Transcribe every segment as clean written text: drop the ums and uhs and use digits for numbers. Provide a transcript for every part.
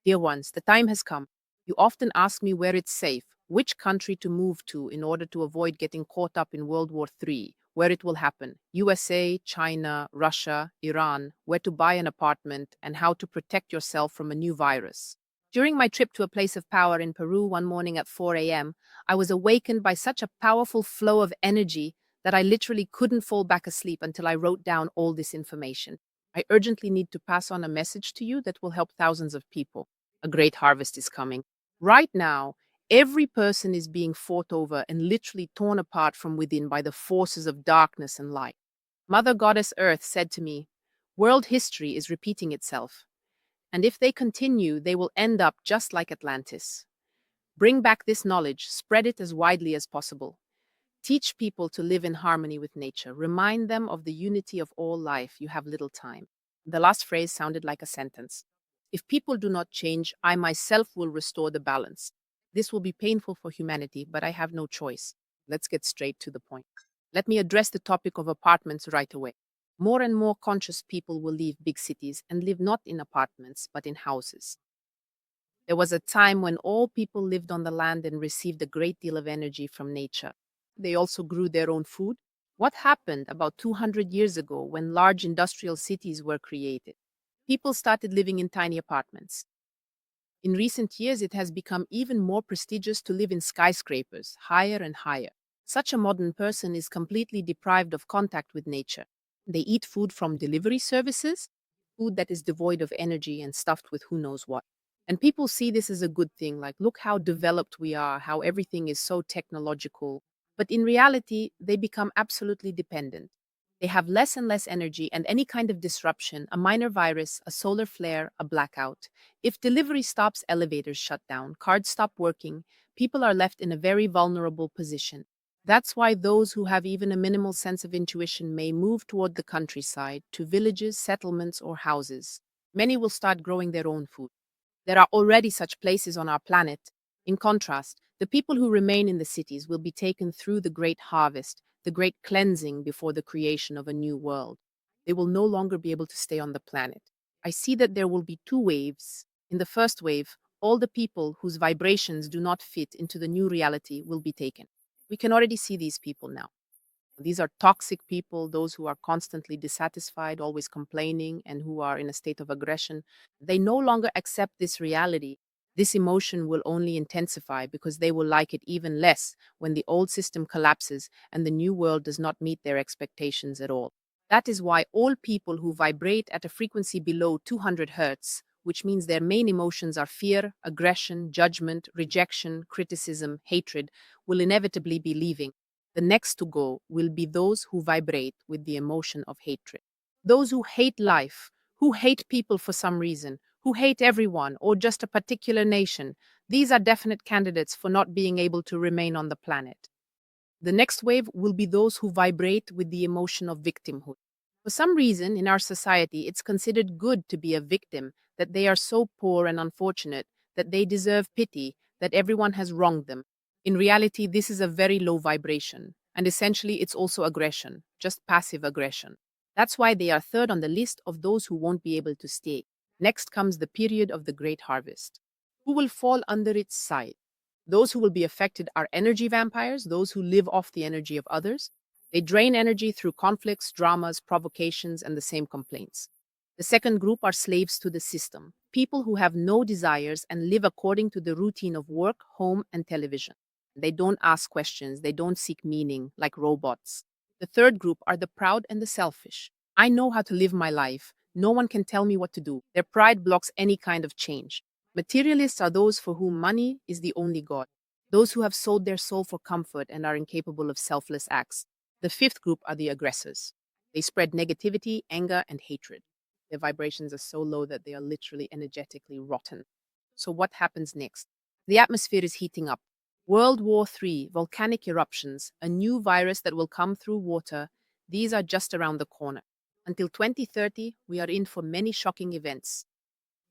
Dear ones, the time has come. You often ask me where it's safe, which country to move to in order to avoid getting caught up in World War III, where it will happen, USA, China, Russia, Iran, where to buy an apartment, and how to protect yourself from a new virus. During my trip to a place of power in Peru one morning at 4 a.m., I was awakened by such a powerful flow of energy that I literally couldn't fall back asleep until I wrote down all this information. I urgently need to pass on a message to you that will help thousands of people. A great harvest is coming. Right now, every person is being fought over and literally torn apart from within by the forces of darkness and light. Mother Goddess Earth said to me, "World history is repeating itself, and if they continue, they will end up just like Atlantis. Bring back this knowledge, spread it as widely as possible. Teach people to live in harmony with nature. Remind them of the unity of all life. You have little time." The last phrase sounded like a sentence. If people do not change, I myself will restore the balance. This will be painful for humanity, but I have no choice. Let's get straight to the point. Let me address the topic of apartments right away. More and more conscious people will leave big cities and live not in apartments, but in houses. There was a time when all people lived on the land and received a great deal of energy from nature. They also grew their own food. What happened about 200 years ago when large industrial cities were created? People started living in tiny apartments. In recent years, it has become even more prestigious to live in skyscrapers, higher and higher. Such a modern person is completely deprived of contact with nature. They eat food from delivery services, food that is devoid of energy and stuffed with who knows what. And people see this as a good thing, like, look how developed we are, how everything is so technological. But in reality, they become absolutely dependent. They have less and less energy, and any kind of disruption, a minor virus, a solar flare, a blackout. If delivery stops, elevators shut down, cards stop working, people are left in a very vulnerable position. That's why those who have even a minimal sense of intuition may move toward the countryside, to villages, settlements, or houses. Many will start growing their own food. There are already such places on our planet. In contrast, the people who remain in the cities will be taken through the great harvest, the great cleansing before the creation of a new world. They will no longer be able to stay on the planet. I see that there will be two waves. In the first wave, all the people whose vibrations do not fit into the new reality will be taken. We can already see these people now. These are toxic people, those who are constantly dissatisfied, always complaining, and who are in a state of aggression. They no longer accept this reality. This emotion will only intensify because they will like it even less when the old system collapses and the new world does not meet their expectations at all. That is why all people who vibrate at a frequency below 200 hertz, which means their main emotions are fear, aggression, judgment, rejection, criticism, hatred, will inevitably be leaving. The next to go will be those who vibrate with the emotion of hatred. Those who hate life, who hate people for some reason, who hate everyone or just a particular nation. These are definite candidates for not being able to remain on the planet. The next wave will be those who vibrate with the emotion of victimhood. For some reason, in our society, it's considered good to be a victim, that they are so poor and unfortunate, that they deserve pity, that everyone has wronged them. In reality, this is a very low vibration, and essentially it's also aggression, just passive aggression. That's why they are third on the list of those who won't be able to stay. Next comes the period of the great harvest. Who will fall under its side? Those who will be affected are energy vampires, those who live off the energy of others. They drain energy through conflicts, dramas, provocations, and the same complaints. The second group are slaves to the system, people who have no desires and live according to the routine of work, home, and television. They don't ask questions, they don't seek meaning, like robots. The third group are the proud and the selfish. I know how to live my life. No one can tell me what to do. Their pride blocks any kind of change. Materialists are those for whom money is the only god, those who have sold their soul for comfort and are incapable of selfless acts. The fifth group are the aggressors. They spread negativity, anger, and hatred. Their vibrations are so low that they are literally energetically rotten. So what happens next? The atmosphere is heating up. World War III, volcanic eruptions, a new virus that will come through water, these are just around the corner. Until 2030, we are in for many shocking events.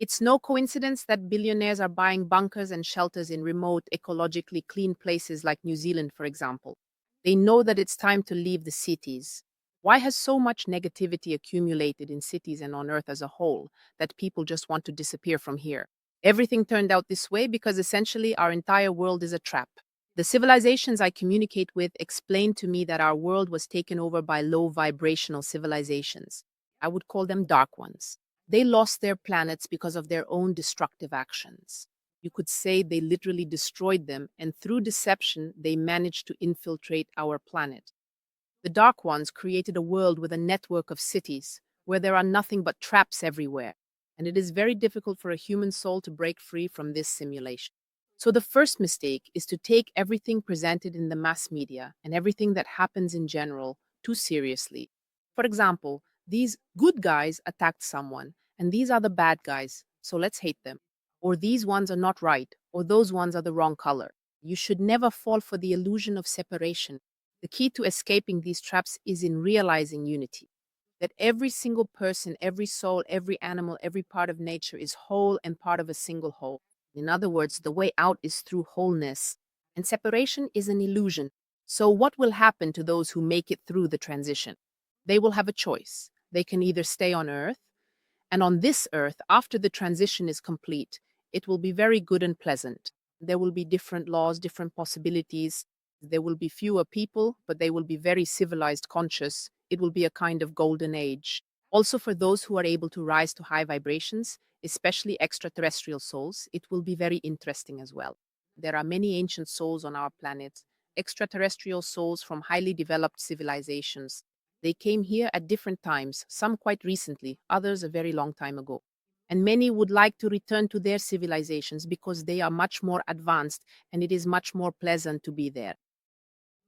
It's no coincidence that billionaires are buying bunkers and shelters in remote, ecologically clean places like New Zealand, for example. They know that it's time to leave the cities. Why has so much negativity accumulated in cities and on Earth as a whole that people just want to disappear from here? Everything turned out this way because essentially our entire world is a trap. The civilizations I communicate with explained to me that our world was taken over by low vibrational civilizations. I would call them dark ones. They lost their planets because of their own destructive actions. You could say they literally destroyed them, and through deception, they managed to infiltrate our planet. The Dark Ones created a world with a network of cities where there are nothing but traps everywhere, and it is very difficult for a human soul to break free from this simulation. So, the first mistake is to take everything presented in the mass media and everything that happens in general too seriously. For example, these good guys attacked someone, and these are the bad guys, so let's hate them. Or these ones are not right, or those ones are the wrong color. You should never fall for the illusion of separation. The key to escaping these traps is in realizing unity. That every single person, every soul, every animal, every part of nature is whole and part of a single whole. In other words, the way out is through wholeness, and separation is an illusion. So, what will happen to those who make it through the transition? They will have a choice. They can either stay on Earth, and on this Earth, after the transition is complete, it will be very good and pleasant. There will be different laws, different possibilities. There will be fewer people, but they will be very civilized, conscious. It will be a kind of golden age. Also, for those who are able to rise to high vibrations, especially extraterrestrial souls, it will be very interesting as well. There are many ancient souls on our planet, extraterrestrial souls from highly developed civilizations. They came here at different times, some quite recently, others a very long time ago. And many would like to return to their civilizations because they are much more advanced and it is much more pleasant to be there.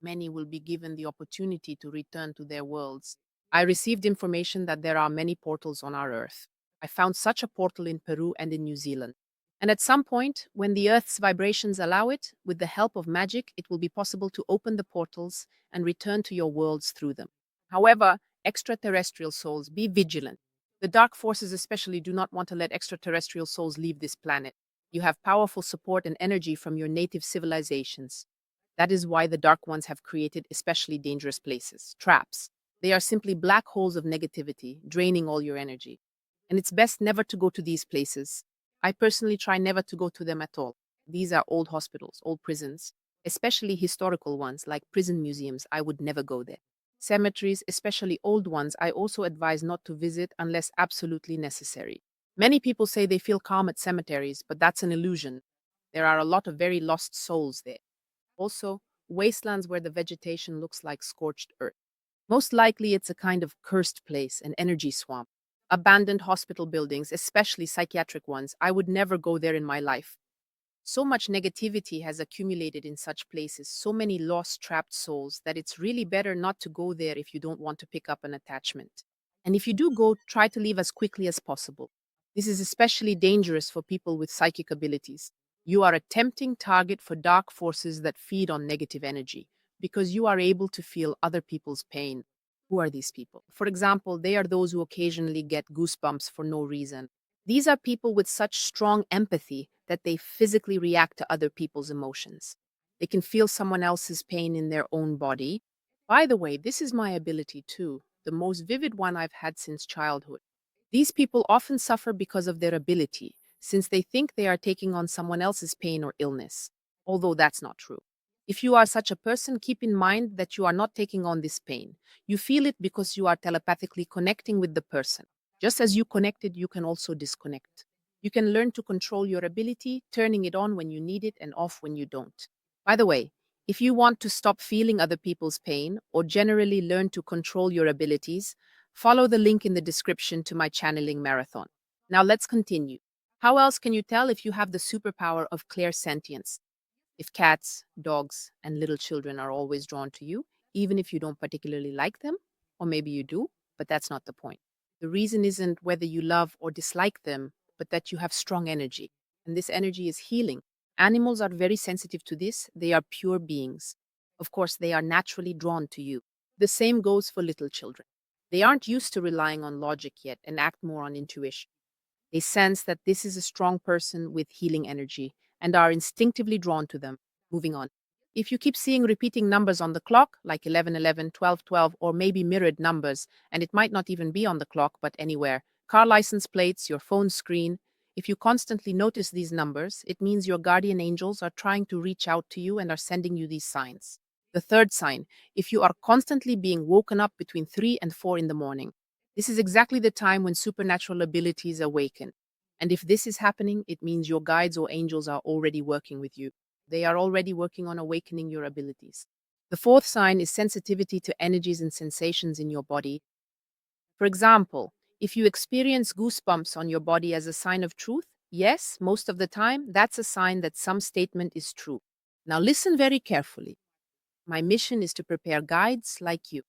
Many will be given the opportunity to return to their worlds. I received information that there are many portals on our Earth. I found such a portal in Peru and in New Zealand. And at some point, when the Earth's vibrations allow it, with the help of magic, it will be possible to open the portals and return to your worlds through them. However, extraterrestrial souls, be vigilant. The dark forces, especially, do not want to let extraterrestrial souls leave this planet. You have powerful support and energy from your native civilizations. That is why the dark ones have created especially dangerous places, traps. They are simply black holes of negativity, draining all your energy. And it's best never to go to these places. I personally try never to go to them at all. These are old hospitals, old prisons, especially historical ones like prison museums. I would never go there. Cemeteries, especially old ones, I also advise not to visit unless absolutely necessary. Many people say they feel calm at cemeteries, but that's an illusion. There are a lot of very lost souls there. Also, wastelands where the vegetation looks like scorched earth. Most likely, it's a kind of cursed place, an energy swamp. Abandoned hospital buildings, especially psychiatric ones, I would never go there in my life. So much negativity has accumulated in such places, so many lost, trapped souls, that it's really better not to go there if you don't want to pick up an attachment. And if you do go, try to leave as quickly as possible. This is especially dangerous for people with psychic abilities. You are a tempting target for dark forces that feed on negative energy because you are able to feel other people's pain. Who are these people? For example, they are those who occasionally get goosebumps for no reason. These are people with such strong empathy that they physically react to other people's emotions. They can feel someone else's pain in their own body. By the way, this is my ability too, the most vivid one I've had since childhood. These people often suffer because of their ability, since they think they are taking on someone else's pain or illness, although that's not true. If you are such a person, keep in mind that you are not taking on this pain. You feel it because you are telepathically connecting with the person. Just as you connected, you can also disconnect. You can learn to control your ability, turning it on when you need it and off when you don't. By the way, if you want to stop feeling other people's pain or generally learn to control your abilities, follow the link in the description to my channeling marathon. Now let's continue. How else can you tell if you have the superpower of clairsentience? If cats, dogs, and little children are always drawn to you, even if you don't particularly like them, or maybe you do, but that's not the point. The reason isn't whether you love or dislike them, but that you have strong energy. And this energy is healing. Animals are very sensitive to this. They are pure beings. Of course, they are naturally drawn to you. The same goes for little children. They aren't used to relying on logic yet and act more on intuition. They sense that this is a strong person with healing energy and are instinctively drawn to them. Moving on. If you keep seeing repeating numbers on the clock, like 1111, 1212, or maybe mirrored numbers, and it might not even be on the clock but anywhere, car license plates, your phone screen, If you constantly notice these numbers, it means your guardian angels are trying to reach out to you and are sending you these signs. The third sign, if you are constantly being woken up between 3 and 4 in the morning, this is exactly the time when supernatural abilities awaken. And if this is happening, it means your guides or angels are already working with you. They are already working on awakening your abilities. The fourth sign is sensitivity to energies and sensations in your body. For example, if you experience goosebumps on your body as a sign of truth, yes, most of the time, that's a sign that some statement is true. Now listen very carefully. My mission is to prepare guides like you.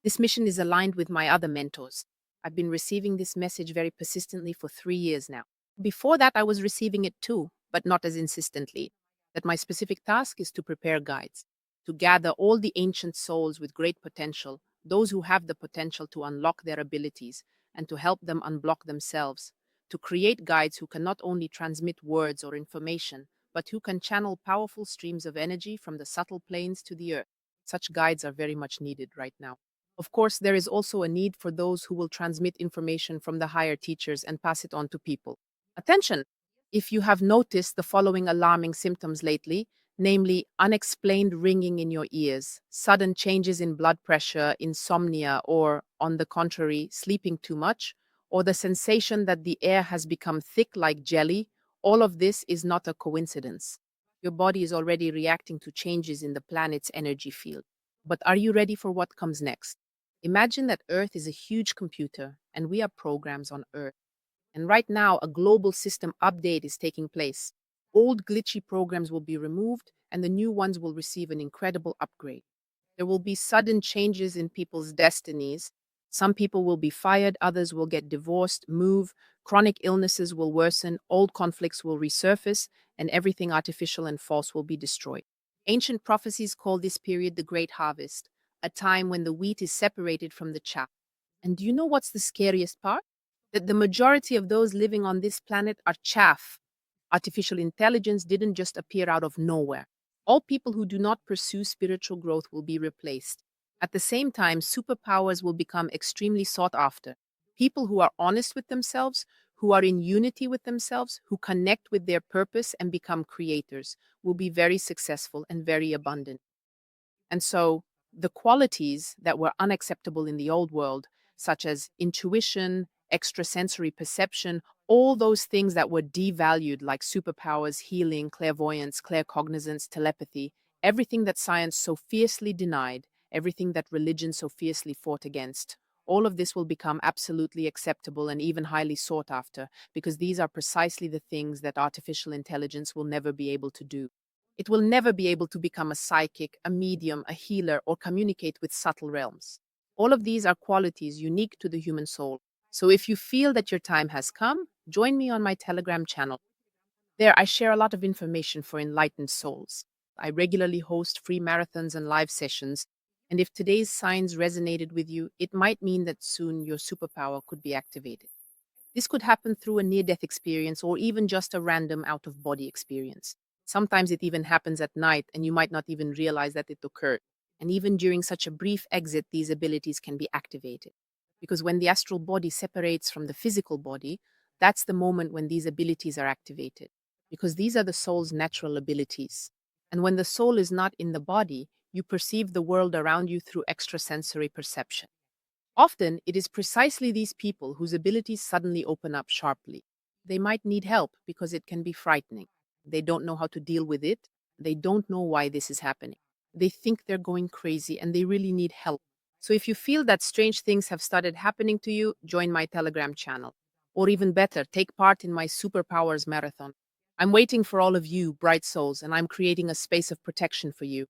This mission is aligned with my other mentors. I've been receiving this message very persistently for 3 years now. Before that, I was receiving it too, but not as insistently. That my specific task is to prepare guides, to gather all the ancient souls with great potential, those who have the potential to unlock their abilities, and to help them unblock themselves, to create guides who can not only transmit words or information, but who can channel powerful streams of energy from the subtle planes to the earth. Such guides are very much needed right now. Of course, there is also a need for those who will transmit information from the higher teachers and pass it on to people. Attention! If you have noticed the following alarming symptoms lately, namely unexplained ringing in your ears, sudden changes in blood pressure, insomnia, or, on the contrary, sleeping too much, or the sensation that the air has become thick like jelly, all of this is not a coincidence. Your body is already reacting to changes in the planet's energy field. But are you ready for what comes next? Imagine that Earth is a huge computer and we are programs on Earth. And right now, a global system update is taking place. Old glitchy programs will be removed and the new ones will receive an incredible upgrade. There will be sudden changes in people's destinies. Some people will be fired, others will get divorced, move, chronic illnesses will worsen, old conflicts will resurface, and everything artificial and false will be destroyed. Ancient prophecies call this period the Great Harvest, a time when the wheat is separated from the chaff. And do you know what's the scariest part? That the majority of those living on this planet are chaff. Artificial intelligence didn't just appear out of nowhere. All people who do not pursue spiritual growth will be replaced. At the same time, superpowers will become extremely sought after. People who are honest with themselves, who are in unity with themselves, who connect with their purpose and become creators, will be very successful and very abundant. And so the qualities that were unacceptable in the old world, such as intuition, extrasensory perception, all those things that were devalued, like superpowers, healing, clairvoyance, claircognizance, telepathy, everything that science so fiercely denied, everything that religion so fiercely fought against, all of this will become absolutely acceptable and even highly sought after, because these are precisely the things that artificial intelligence will never be able to do. It will never be able to become a psychic, a medium, a healer, or communicate with subtle realms. All of these are qualities unique to the human soul. So if you feel that your time has come, join me on my Telegram channel. There, I share a lot of information for enlightened souls. I regularly host free marathons and live sessions. And if today's signs resonated with you, it might mean that soon your superpower could be activated. This could happen through a near death experience or even just a random out of body experience. Sometimes it even happens at night and you might not even realize that it occurred. And even during such a brief exit, these abilities can be activated. Because when the astral body separates from the physical body, that's the moment when these abilities are activated. Because these are the soul's natural abilities. And when the soul is not in the body, you perceive the world around you through extrasensory perception. Often, it is precisely these people whose abilities suddenly open up sharply. They might need help because it can be frightening. They don't know how to deal with it. They don't know why this is happening. They think they're going crazy and they really need help. So if you feel that strange things have started happening to you, join my Telegram channel. Or even better, take part in my Superpowers marathon. I'm waiting for all of you, bright souls, and I'm creating a space of protection for you.